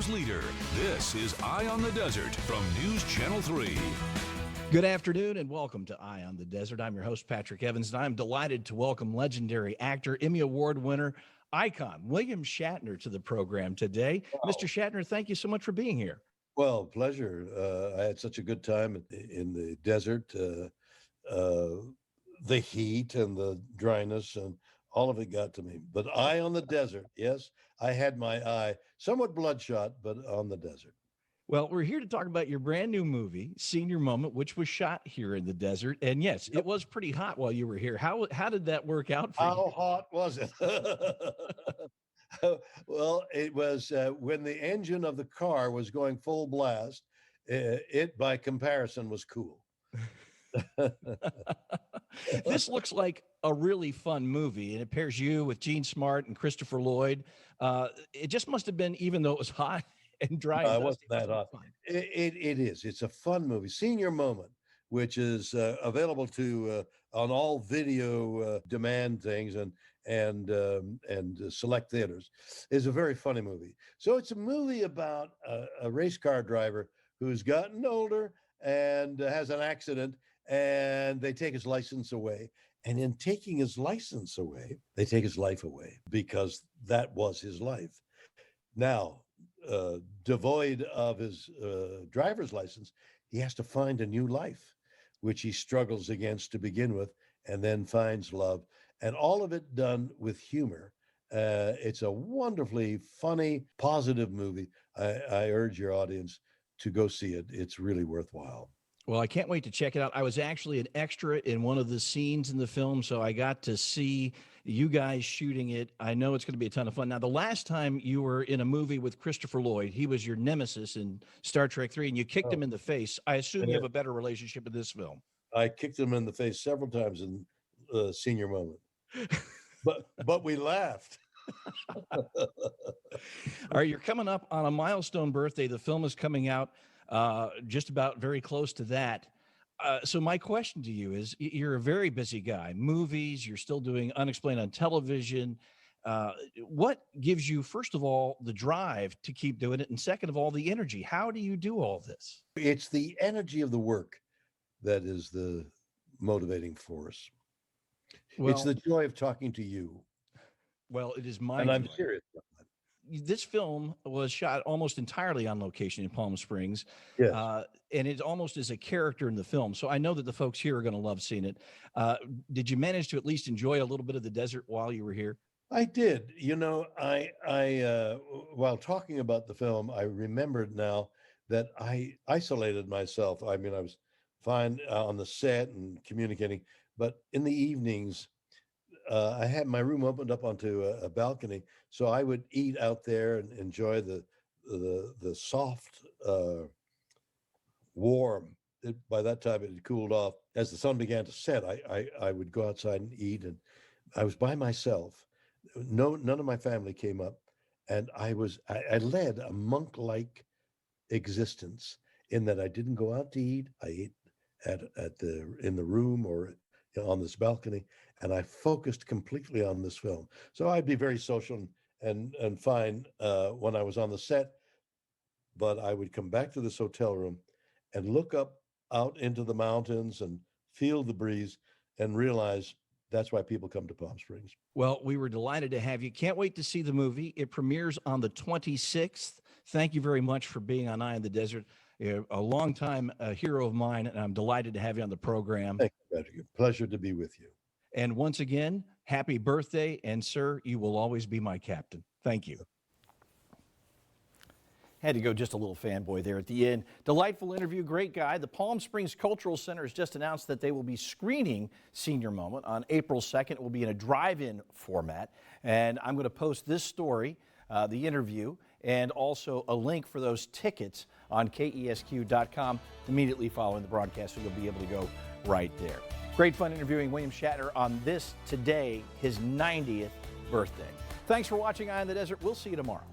news leader. This is Eye on the Desert from News Channel 3. Good afternoon and welcome to Eye on the Desert. I'm your host, Patrick Evans, and I'm delighted to welcome legendary actor, Emmy Award winner, icon, William Shatner to the program today. Wow. Mr. Shatner, thank you so much for being here. Well, pleasure. I had such a good time in the desert. The heat and the dryness and all of it got to me. But Eye on the Desert, yes, I had my eye somewhat bloodshot, but on the desert. Well, we're here to talk about your brand new movie, Senior Moment, which was shot here in the desert. And yes, it was pretty hot while you were here. How did that work out for you? How hot was it? Well, it was when the engine of the car was going full blast, it by comparison was cool. This looks like a really fun movie, and it pairs you with Gene Smart and Christopher Lloyd. It just must have been, even though it was hot and dry. It And wasn't dusty, that hot. fun. It is. It's a fun movie. Senior Moment, which is available to on all video demand things and select theaters, is a very funny movie. So it's a movie about a race car driver who's gotten older and has an accident, and they take his license away. And in taking his license away, they take his life away because that was his life. Now, devoid of his driver's license, he has to find a new life, which he struggles against to begin with, and then finds love, and all of it done with humor. It's a wonderfully funny, positive movie. I urge your audience to go see it. It's really worthwhile. Well, I can't wait to check it out. I was actually an extra in one of the scenes in the film, so I got to see you guys shooting it. I know it's going to be a ton of fun. Now, the last time you were in a movie with Christopher Lloyd, he was your nemesis in Star Trek 3, and you kicked him in the face. I assume you have a better relationship in this film. I kicked him in the face several times in Senior Moment, but we laughed. All right, you're coming up on a milestone birthday. The film is coming out just about very close to that. So my question to you is, you're a very busy guy, movies, you're still doing Unexplained on television. What gives you, first of all, the drive to keep doing it? And second of all, the energy? How do you do all this? It's the energy of the work that is the motivating force. Well, it's the joy of talking to you. Well, it is my And I'm joy. serious. This film was shot almost entirely on location in Palm Springs. Yes. And it almost is a character in the film. So I know that the folks here are going to love seeing it. Did you manage to at least enjoy a little bit of the desert while you were here? I did. You know, I while talking about the film, I remembered now that I isolated myself. I mean, I was fine on the set and communicating, but in the evenings, I had my room opened up onto a balcony, so I would eat out there and enjoy the soft, warm. By that time, it had cooled off. As the sun began to set, I would go outside and eat, and I was by myself. None of my family came up, and I led a monk-like existence in that I didn't go out to eat. I ate in the room or on this balcony, and I focused completely on this film. So I'd be very social and fine when I was on the set, but I would come back to this hotel room and look up out into the mountains and feel the breeze and realize that's why people come to Palm Springs. Well, we were delighted to have you. Can't wait to see the movie. It premieres on the 26th. Thank you very much for being on Eye in the Desert. You're a longtime hero of mine, and I'm delighted to have you on the program. Thank you, Patrick. Pleasure to be with you. And once again, happy birthday. And sir, you will always be my captain. Thank you. Had to go just a little fanboy there at the end. Delightful interview, great guy. The Palm Springs Cultural Center has just announced that they will be screening Senior Moment on April 2nd. It will be in a drive-in format. And I'm going to post this story, the interview, and also a link for those tickets on KESQ.com immediately following the broadcast, so you'll be able to go right there. Great fun interviewing William Shatner on this today, his 90th birthday. Thanks for watching Eye on the Desert. We'll see you tomorrow.